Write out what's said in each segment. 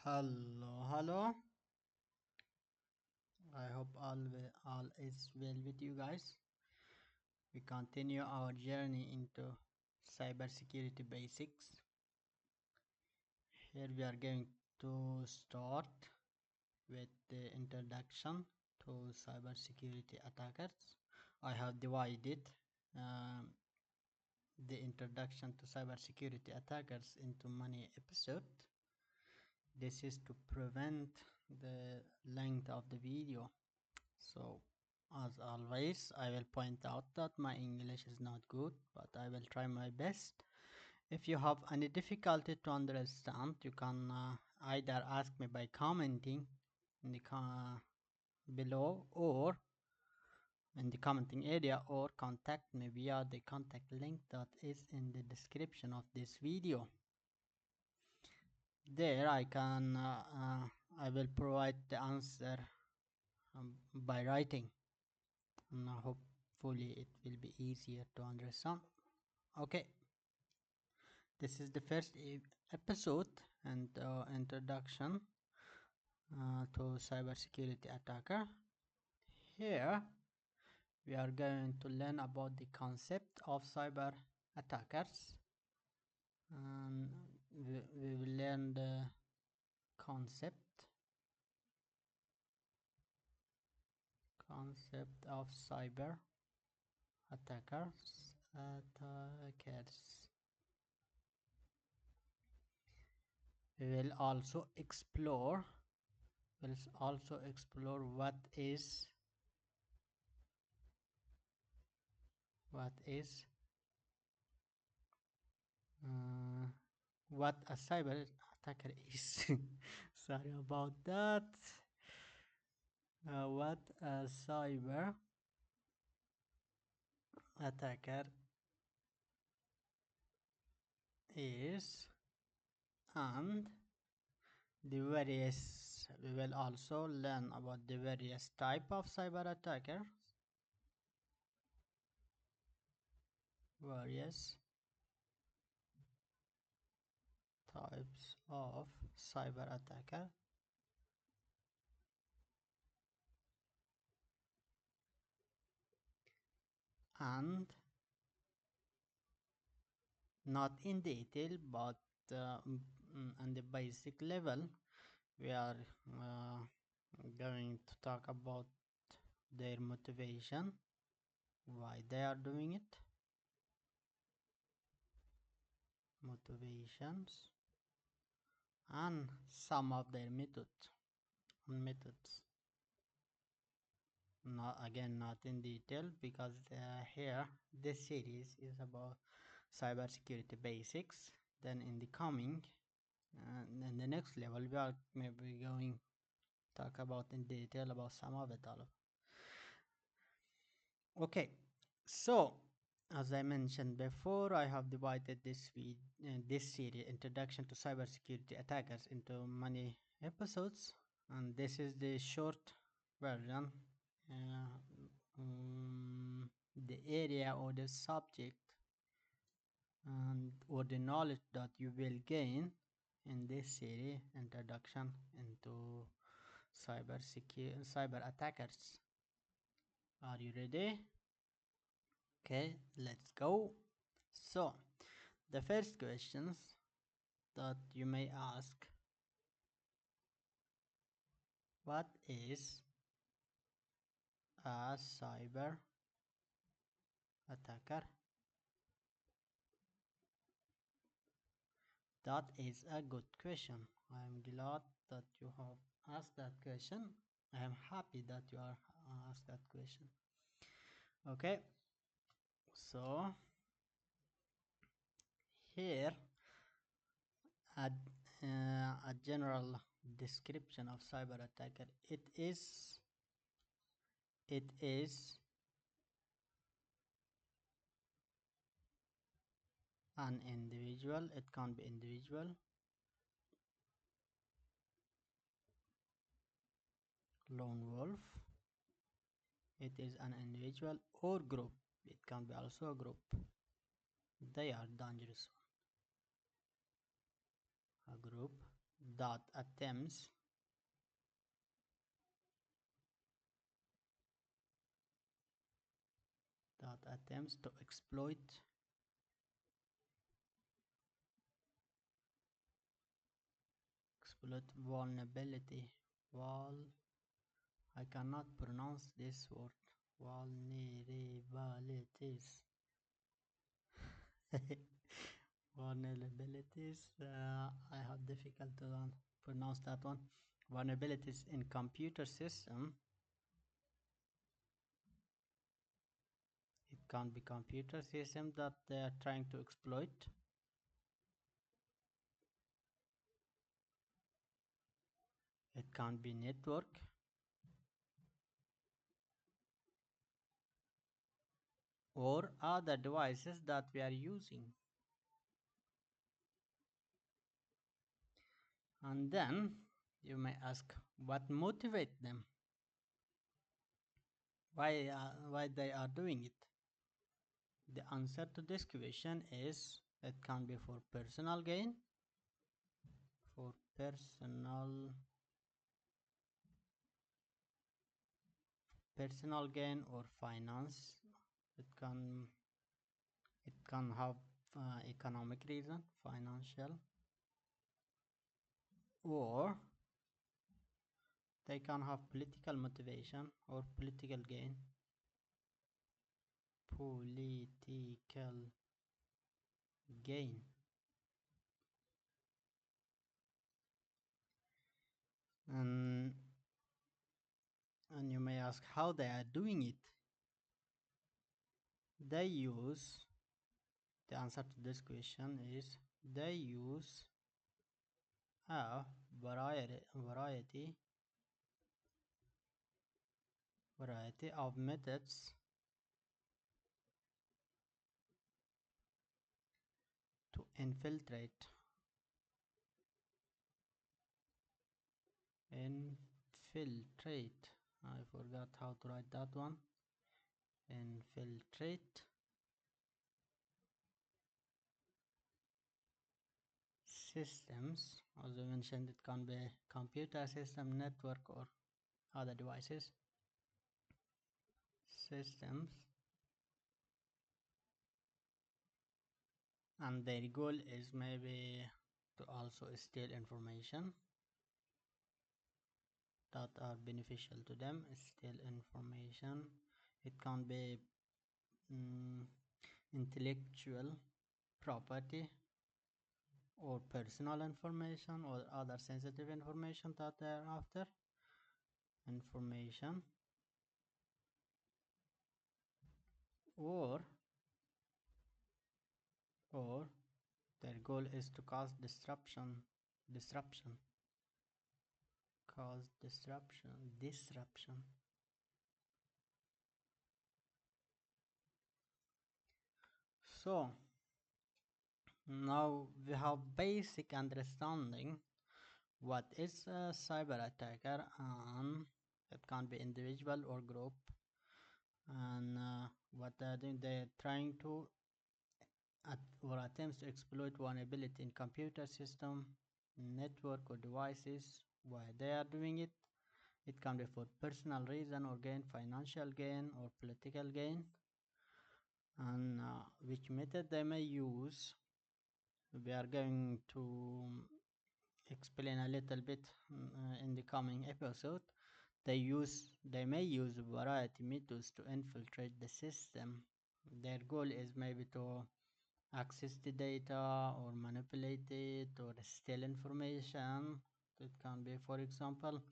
Hello. I hope all is well with you guys. We continue our journey into cybersecurity basics. Here we are going to start with the introduction to cybersecurity attackers. I have divided um, the introduction to cybersecurity attackers into many episodes. This is to prevent the length of the video. So, as always, I will point out that my English is not good, but I will try my best. If you have any difficulty to understand, you can either ask me by commenting in the below or in the commenting area, or contact me via the contact link that is in the description of this video. There I will provide the answer by writing. And hopefully it will be easier to understand. Okay, this is the first episode and introduction to cybersecurity attacker. Here we are going to learn about the concept of cyber attackers, and we will learn the concept of cyber attackers. We will also explore uh, what a cyber attacker is. Sorry about that. What a cyber attacker is, and we will also learn about the various type of cyber attacker, various types of cyber attacker, and not in detail, but on the basic level, we are going to talk about their motivation, why they are doing it, motivations, and some of their methods. Not in detail, because here this series is about cybersecurity basics. Then in the coming in the next level, we are maybe going to talk about in detail about some of it all. Okay, so as I mentioned before, I have divided this series, Introduction to Cybersecurity Attackers, into many episodes, and this is the short version. The area or the subject and or the knowledge that you will gain in this series, Introduction into cyber attackers. Are you ready? Okay, let's go. So, the first questions that you may ask: what is a cyber attacker? That is a good question. I am glad that you have asked that question. I am happy that you are asked that question. Okay, so here a, a general description of cyber attacker. It is an individual. It can be individual, lone wolf. It is an individual or group. It can be also a group. They are dangerous. A group that attempts to exploit vulnerability. I cannot pronounce this word. Vulnerabilities. Vulnerabilities. I have difficult to pronounce that one. Vulnerabilities in computer system. It can be computer system that they are trying to exploit. It can be network. Or other devices that we are using. And then you may ask, what motivates them? Why they are doing it? The answer to this question is it can be for personal gain, for personal gain or finance. It can have economic reason, financial, or they can have political motivation or political gain. Political gain. And you may ask how they are doing it. The answer to this question is they use a variety of methods to infiltrate I forgot how to write that one. Infiltrate systems. As I mentioned, it can be computer system, network, or other devices. Systems, and their goal is maybe to also steal information that are beneficial to them. Steal information. It can be intellectual property or personal information or other sensitive information that they are after. Information, or their goal is to cause disruption. So now we have basic understanding what is a cyber attacker, and it can be individual or group, and what they're doing, they're trying to or attempts to exploit vulnerability in computer system, network, or devices. Why they are doing it? It can be for personal reason or gain, financial gain, or political gain. And which method they may use, we are going to explain a little bit in the coming episode. They may use variety methods to infiltrate the system. Their goal is maybe to access the data or manipulate it or steal information. It can be, for example,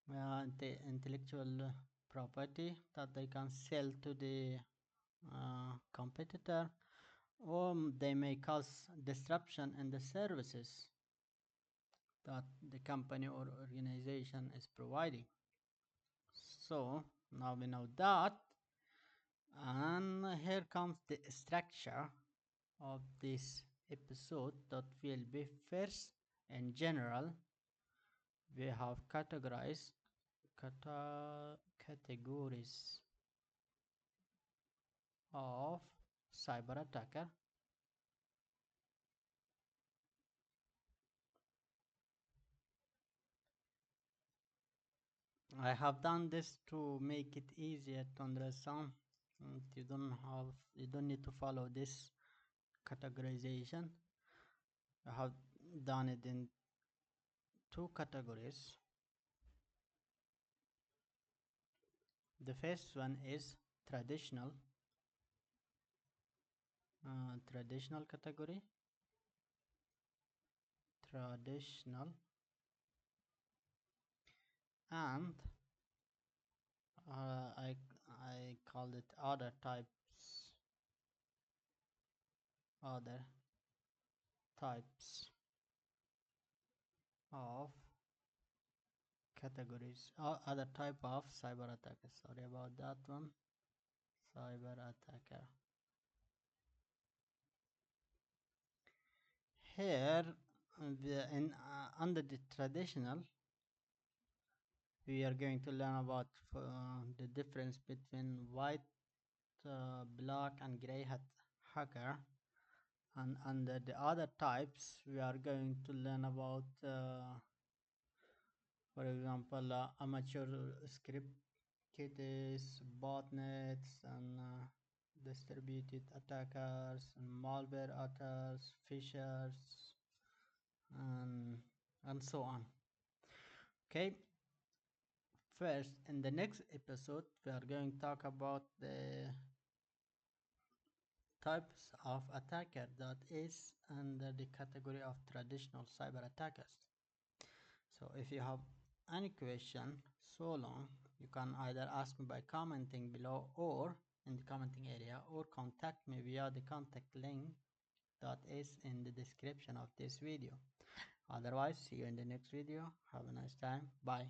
the intellectual property that they can sell to the competitor, or they may cause disruption in the services that the company or organization is providing. So now we know that, and here comes the structure of this episode that will be: first, in general, we have categories of cyber attacker. I have done this to make it easier to understand. You don't need to follow this categorization. I have done it in two categories. The first one is traditional, traditional category, traditional, and uh, I I call it other types of categories, other type of cyber attackers. Sorry about that one. Cyber attacker. Here, under the traditional, we are going to learn about the difference between white, black, and gray hat hacker. And under the other types, we are going to learn about, for example, amateur script kits, botnets, and distributed attackers, and malware attackers, phishers, and so on. Okay. First, in the next episode, we are going to talk about the types of attacker that is under the category of traditional cyber attackers. So if you have any question so long, you can either ask me by commenting below or in the commenting area, or contact me via the contact link that is in the description of this video. Otherwise, see you in the next video. Have a nice time. Bye.